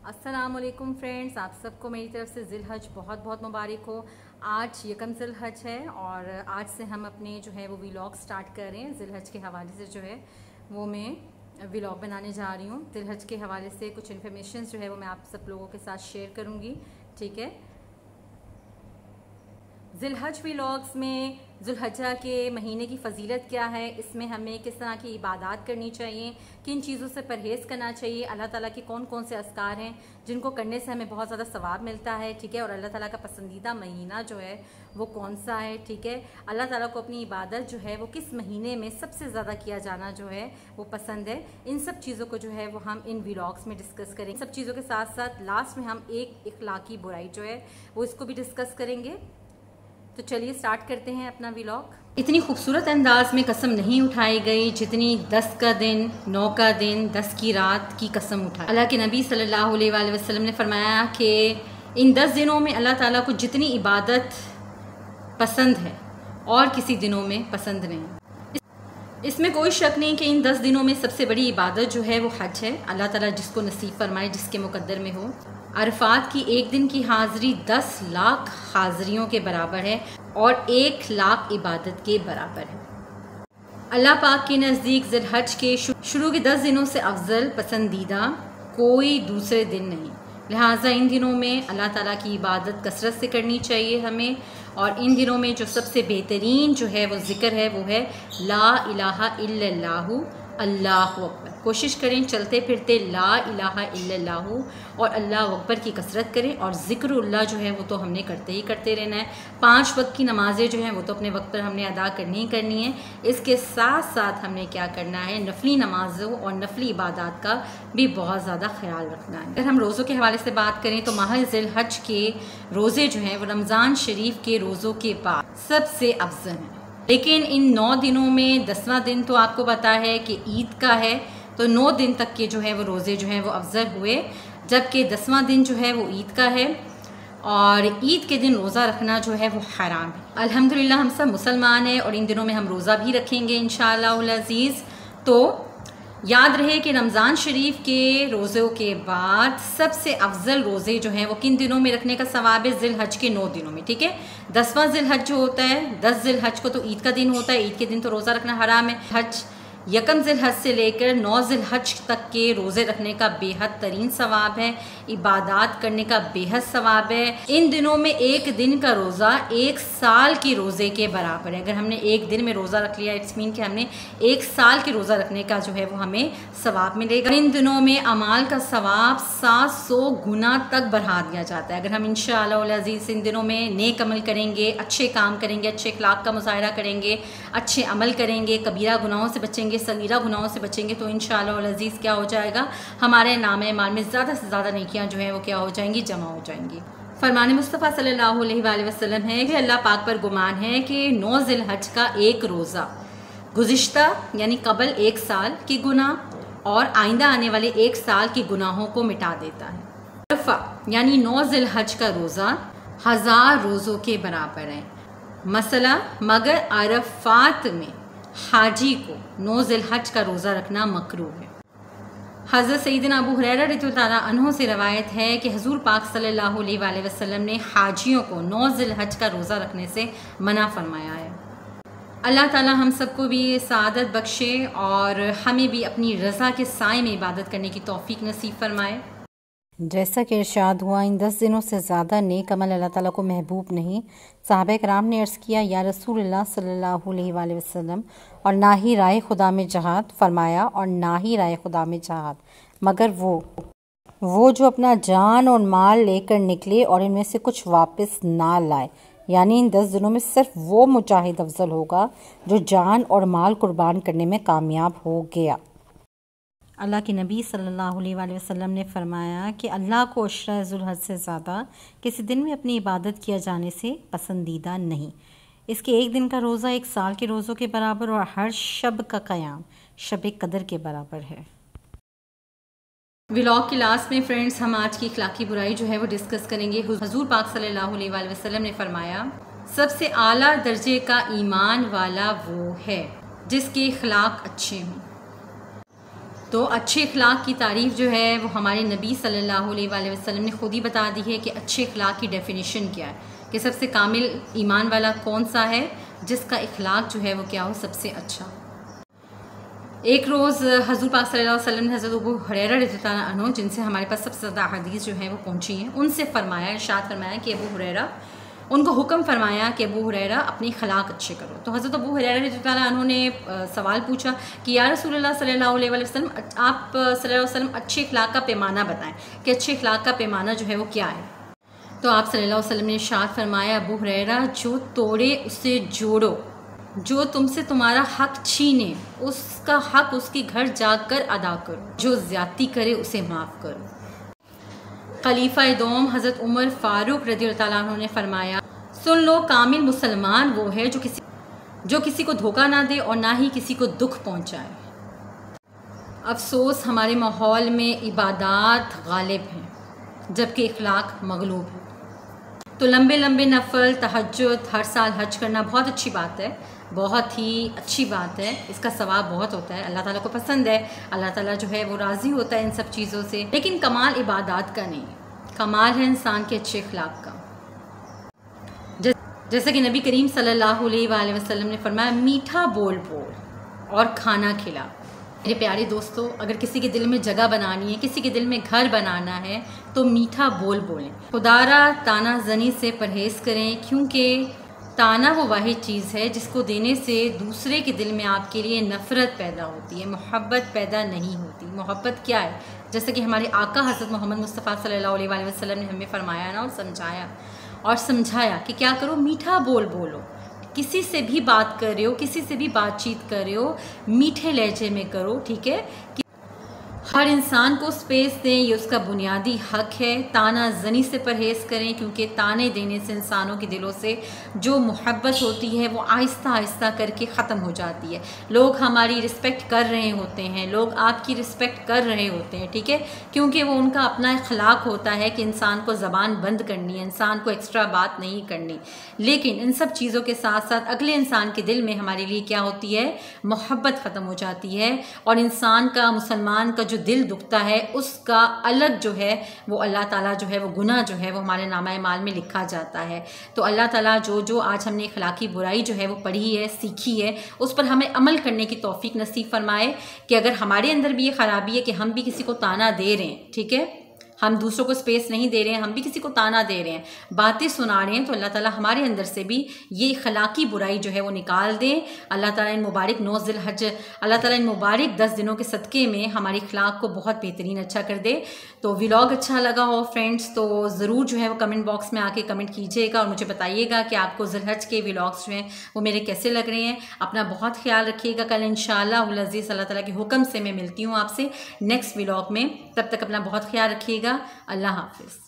अस्सलामुअलैकुम फ्रेंड्स, आप सबको मेरी तरफ से ज़िलहज बहुत बहुत मुबारक हो। आज यकम ज़िलहज है और आज से हम अपने जो है वो व्लॉग स्टार्ट कर रहे हैं। ज़िलहज के हवाले से जो है वो मैं व्लॉग बनाने जा रही हूँ। ज़िलहज के हवाले से कुछ इन्फॉर्मेशन जो है वो मैं आप सब लोगों के साथ शेयर करूँगी। ठीक है, ज़िलहज व्लॉग्स में ज़ुल्हज्जा के महीने की फ़जीलत क्या है, इसमें हमें किस तरह की इबादत करनी चाहिए, किन चीज़ों से परहेज़ करना चाहिए, अल्लाह ताला के कौन कौन से अस्कार हैं जिनको करने से हमें बहुत ज़्यादा सवाब मिलता है। ठीक है, और अल्लाह ताला का पसंदीदा महीना जो है वो कौन सा है। ठीक है, अल्लाह ताला को अपनी इबादत जो है वो किस महीने में सबसे ज़्यादा किया जाना जो है वो पसंद है। इन सब चीज़ों को जो है वो हम इन व्लॉग्स में डिस्कस करेंगे। सब चीज़ों के साथ साथ लास्ट में हम एक इखलाकी बुराई जो है वो इसको भी डिस्कस करेंगे। तो चलिए स्टार्ट करते हैं अपना व्लॉग। इतनी खूबसूरत अंदाज में कसम नहीं उठाई गई जितनी 10 का दिन, 9 का दिन, 10 की रात की कसम उठाई। अल्लाह के नबी सल्लल्लाहु अलैहि वसल्लम ने फरमाया कि इन 10 दिनों में अल्लाह ताला को जितनी इबादत पसंद है और किसी दिनों में पसंद नहीं। इसमें कोई शक नहीं कि इन 10 दिनों में सबसे बड़ी इबादत जो है वो हज है। अल्लाह ताला जिसको नसीब फरमाए, जिसके मुकद्दर में हो। अरफात की एक दिन की हाज़िरी 10 लाख हाज़िरियों के बराबर है और 1 लाख इबादत के बराबर है। अल्लाह पाक के नज़दीक ज़िलहज के शुरू के 10 दिनों से अफजल पसंदीदा कोई दूसरे दिन नहीं। लिहाजा इन दिनों में अल्लाह ताला की इबादत कसरत से करनी चाहिए हमें। और इन दिनों में जो सबसे बेहतरीन जो है वो ज़िक्र है वो है ला इलाहा इल्लल्लाहु अल्लाहु अकबर। कोशिश करें चलते फिरते ला इलाहा इल्लल्लाहु और अल्लाह अकबर की कसरत करें। और ज़िक्रुल्लाह जो है वो तो हमने करते ही करते रहना है। 5 वक्त की नमाज़ें जो हैं वो तो अपने वक्त पर हमने अदा करनी ही करनी है। इसके साथ साथ हमने क्या करना है, नफली नमाज़ों और नफली इबादत का भी बहुत ज़्यादा ख्याल रखना है। अगर हम रोज़ों के हवाले से बात करें तो माह ज़िलहज के रोज़े जो हैं वो रमज़ान शरीफ के रोज़ों के बाद सबसे अफजल हैं। लेकिन इन 9 दिनों में 10वां दिन तो आपको पता है कि ईद का है, तो 9 दिन तक के जो है वो रोज़े जो हैं वो अफजल हुए, जबकि 10वां दिन जो है वो ईद का है और ईद के दिन रोज़ा रखना जो है वो हराम है। अल्हम्दुलिल्लाह हम सब मुसलमान हैं और इन दिनों में हम रोज़ा भी रखेंगे इंशाअल्लाह अज़ीज़। तो याद रहे कि रमज़ान शरीफ के रोज़ों के बाद सबसे अफजल रोज़े जो हैं वो किन दिनों में रखने का सवाब है, ज़िलहज के 9 दिनों में। ठीक है, 10वां ज़िलहज जो होता है, 10 ज़िलहज को तो ईद का दिन होता है, ईद के दिन तो रोज़ा रखना हराम है। हज यकम ज़िलहज से लेकर 9 ज़िलहज तक के रोज़े रखने का बेहद तरीन सवाब है, इबादत करने का बेहद सवाब है। इन दिनों में एक दिन का रोज़ा 1 साल के रोज़े के बराबर है। अगर हमने एक दिन में रोज़ा रख लिया, इट्स मीन कि हमने 1 साल के रोज़ा रखने का जो है वो हमें सवाब मिलेगा। इन दिनों में अमाल का सवाब 700 गुना तक बढ़ा दिया जाता है। अगर हम इंशाअल्लाह अज़ीज़ इन दिनों में नेक अमल करेंगे, अच्छे काम करेंगे, अच्छे अखलाक का मुज़ाहरा करेंगे, अच्छे अमल करेंगे, कबीरा गुनाहों से बचेंगे, सगीरा गुनाहों से बचेंगे, तो इंशाअल्लाह अज़ीज़ क्या हो जाएगा, हमारे नामे माल में ज़्यादा से ज़्यादा नेकियां जो हैं वो क्या हो जाएंगी, जमा हो जाएंगी। फरमान मुस्तफ़ा सल्लल्लाहु अलैहि वसल्लम है कि अल्लाह पाक पर गुमान है कि 9 ज़िलहज का एक रोज़ा गुज़िश्ता यानी कबल 1 साल की गुनाह और आइंदा आने वाले 1 साल के गुनाहों को मिटा देता है। अरफा यानी 9 ज़िलहज का रोज़ा 1000 रोज़ों के बराबर है। मसला मगर अरफात में हाजी को 9 ज़िलहज का रोज़ा रखना मकरूह है। हज़रत सैयदना अबू हुरैरा रज़ियल्लाहु अन्हु से रवायत है कि हुज़ूर पाक सल्लल्लाहु अलैहि वसल्लम ने हाजियों को 9 ज़िलहज का रोज़ा रखने से मना फरमाया है। अल्लाह ताला हम सबको भी सआदत बख्शे और हमें भी अपनी रज़ा के साए में इबादत करने की तौफ़ीक नसीब फरमाए। जैसा कि इरशाद हुआ, इन 10 दिनों से ज़्यादा नेक अमल अल्लाह ताला को महबूब नहीं। सहाबा कराम ने अर्ज़ किया, या रसूलुल्लाह सल्लल्लाहु अलैहि वसल्लम, और ना ही राय खुदा में जहाद। फरमाया, और ना ही राय खुदा में जहाद मगर वो जो अपना जान और माल लेकर निकले और इनमें से कुछ वापस ना लाए। यानी इन 10 दिनों में सिर्फ वो मुजाहिद अफजल होगा जो जान और माल कुर्बान करने में कामयाब हो गया। अल्लाह के नबी सल्लल्लाहु अलैहि वसल्लम ने फरमाया कि अल्लाह को अशरा ज़ुल्हज से ज़्यादा किसी दिन में अपनी इबादत किया जाने से पसंदीदा नहीं। इसके एक दिन का रोज़ा 1 साल के रोज़ों के बराबर और हर शब का क़याम शब कदर के बराबर है। व्लॉग के लास्ट में फ्रेंड्स हम आज की इखलाकी बुराई जो है वो डिस्कस करेंगे। हुज़ूर पाक सल्लल्लाहु अलैहि वसल्लम ने फरमाया, सबसे आला दर्जे का ईमान वाला वो है जिसके अखलाक अच्छे हों। तो अच्छे अखलाक की तारीफ़ जो है वो हमारे नबी सल्लल्लाहु अलैहि वसल्लम ने ख़ुद ही बता दी है कि अच्छे अखलाक की डेफिनेशन क्या है, कि सबसे कामिल ईमान वाला कौन सा है जिसका अखलाक जो है वो क्या हो सबसे अच्छा। एक रोज़ हज़रत पाक सल्लल्लाहु अलैहि वसल्लम ने हज़रत अबू हुरैरा रज़ियल्लाहु अन्हु, जिनसे हमारे पास सबसे ज़्यादा हदीस जो है वो पहुँची हैं, उनसे फरमाया, इरशाद फरमाया कि अबू हुरैरा, उनको हुक्म फरमाया कि अबू हुरैरा अपनी खलाक अच्छे करो। तो हज़रत अबू हुरैरा रज़ियल्लाहु अन्हु ने सवाल पूछा कि या रसूलल्लाह सल्लल्लाहु अलैहि वसल्लम, आप सल्लल्लाहु अलैहि वसल्लम अच्छे अखलाक का पैमाना बताएं कि अच्छे अखलाक का पैमाना जो है वो क्या है। तो आप सल्लल्लाहु अलैहि वसल्लम ने इरशाद फरमाया, अबू हुरैरा, जो तोड़े उसे जोड़ो, जो तुमसे तुम्हारा हक छीने उसका हक उसके घर जाकर अदा करो, जो ज़्यादती करे उसे माफ़ करो। खलीफा दोम हज़रत उमर फ़ारूक रज़ियल्लाहु अन्हु ने फरमाया, सुन लो, कामिल मुसलमान वो है जो किसी को धोखा ना दे और ना ही किसी को दुख पहुंचाए। अफसोस हमारे माहौल में इबादात गालिब हैं जबकि इखलाक मगलूब है। तो लंबे लंबे नफल, तहज्जुद, हर साल हज करना बहुत अच्छी बात है, बहुत ही अच्छी बात है, इसका सवाब बहुत होता है, अल्लाह ताला को पसंद है, अल्लाह ताला जो है वो राज़ी होता है इन सब चीज़ों से। लेकिन कमाल इबादत का नहीं, कमाल है इंसान के अच्छे अखलाक का। जैसे कि नबी करीम सल्लल्लाहु अलैहि वसल्लम ने फरमाया, मीठा बोल बोल और खाना खिला। मेरे प्यारे दोस्तों, अगर किसी के दिल में जगह बनानी है, किसी के दिल में घर बनाना है, तो मीठा बोल बोलें। खुदारा ताना ज़नी से परहेज़ करें, क्योंकि ताना वो वाहिद चीज़ है जिसको देने से दूसरे के दिल में आपके लिए नफ़रत पैदा होती है, मोहब्बत पैदा नहीं होती। मोहब्बत क्या है? जैसे कि हमारे आका हज़रत मोहम्मद मुस्तफ़ा सल्लल्लाहु अलैहि वसल्लम ने हमें फरमाया ना और समझाया कि क्या करो, मीठा बोल बोलो। किसी से भी बात कर रहे हो, किसी से भी बातचीत कर रहे हो, मीठे लहजे में करो, ठीक है। हर इंसान को स्पेस दें, ये उसका बुनियादी हक है। ताना ज़नी से परहेज़ करें, क्योंकि ताने देने से इंसानों के दिलों से जो मोहब्बत होती है वो आहिस्ता आहिस्ता करके ख़त्म हो जाती है। लोग हमारी रिस्पेक्ट कर रहे होते हैं, लोग आपकी रिस्पेक्ट कर रहे होते हैं, ठीक है, क्योंकि वो उनका अपना अखलाक होता है कि इंसान को ज़बान बंद करनी है, इंसान को एक्स्ट्रा बात नहीं करनी। लेकिन इन सब चीज़ों के साथ साथ अगले इंसान के दिल में हमारे लिए क्या होती है, मोहब्बत ख़त्म हो जाती है। और इंसान का, मुसलमान का जो दिल दुखता है, उसका अलग जो है वो अल्लाह ताला जो है वो गुनाह जो है वो हमारे नामा माल में लिखा जाता है। तो अल्लाह ताला जो आज हमने अखलाकी बुराई जो है वो पढ़ी है, सीखी है, उस पर हमें अमल करने की तौफीक नसीब फरमाए कि अगर हमारे अंदर भी ये ख़राबी है कि हम भी किसी को ताना दे रहे हैं, ठीक है, हम दूसरों को स्पेस नहीं दे रहे हैं, हम भी किसी को ताना दे रहे हैं, बातें सुना रहे हैं, तो अल्लाह ताला हमारे अंदर से भी ये अखलाकी बुराई जो है वो निकाल दें। अल्लाह ताला इन मुबारक 9 ज़िलहज, अल्लाह ताला इन मुबारक 10 दिनों के सदक़े में हमारी अखलाक को बहुत बेहतरीन अच्छा कर दे। तो व्लॉग अच्छा लगा हो फ्रेंड्स, तो ज़रूर जो है वो कमेंट बॉक्स में आके कमेंट कीजिएगा और मुझे बताइएगा कि आपको ज़िलहज के व्लॉग्स जो हैं वो मेरे कैसे लग रहे हैं। अपना बहुत ख्याल रखिएगा। कल इंशाअल्लाह उल अज़ीज़ अल्लाह ताला के हुक्म से मैं मिलती हूँ आपसे नेक्स्ट व्लॉग में। तब तक अपना बहुत ख्याल रखिएगा। अल्लाह हाफ़िज़।